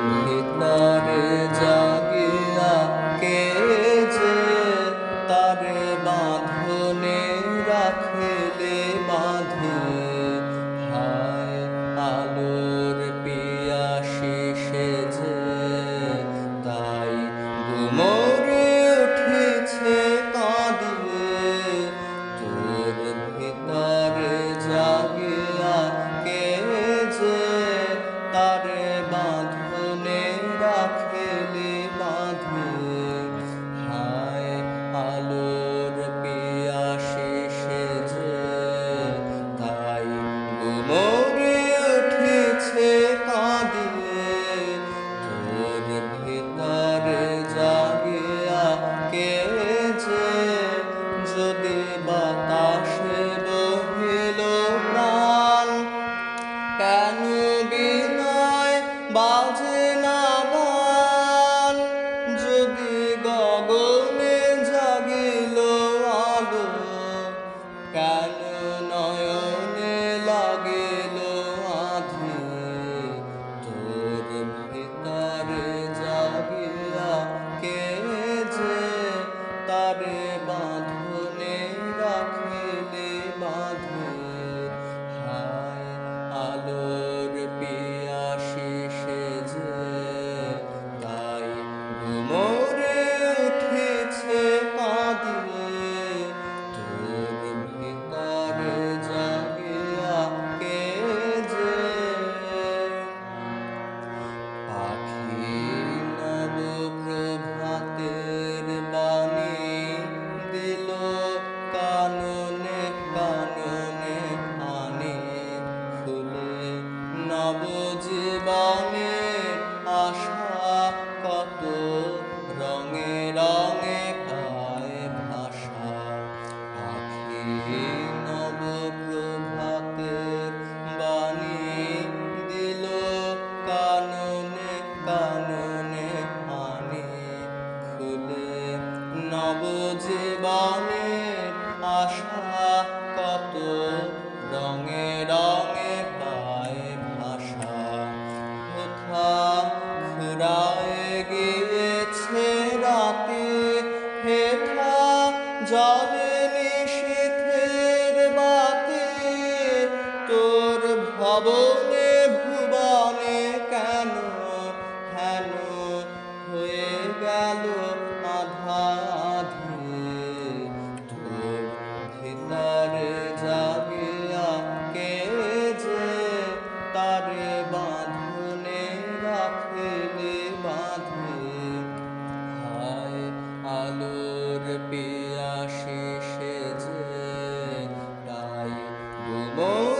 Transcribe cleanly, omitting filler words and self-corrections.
ভিতরে জাগিয়া কে যে তারে বাঁধনে রাখিলে বাঁধে। হায় আলোর পিয়াসী সেজে তাই গুমরে উঠেছে কাঁদিয়ে। তোর ভিতরে জাগিয়া কে যে তারে বাঁধনে রাখিলে বাঁধে। হায় আলোর পিয়াসী সেজে তাই গুমরে উঠেছে কাঁদিয়ে। তোর ভিতরে জাগিয়া কে যে যদি বাতাসে বহিল প্রাণ, কেন বিনয় বাজে না গান? যদি গগনে জাগিল আলো, কেন নয়নে লাগিল আধি? তোর ভিতরে জাগিয়া কে যে তারে বাঁধনে রাখিলে বাঁধে। হায় আলোর পিয়াসী সেজে তাই গুমরে উঠেছে কাঁদিয়ে। তোর ভিতরে জাগিয়া কে যে। পাখি নব প্রভাতের বাণী দিল কাননে কাননে আনি ফুলে। নবজীবনের আশা কত রঙে রঙে পায় ভাষা। পাখি নব প্রভাতের বাণী দিল কাননে কাননে আনি ফুলে। নবজীবনের আশা কত রঙে রঙে পায় ভাষা। কোথা ফুরায় গিয়েছে রাতে হেথা জলে নিশীথের বাতি। তোর ভবনে ভুবনে কেন হেন হয়ে গেল আধা আধি? তোর ভিতরে জাগিয়া কে যে তারে বাঁধনে রাখিলে বাঁধে। হায় আলোর পিয়াসী সেজে তাই গুমরে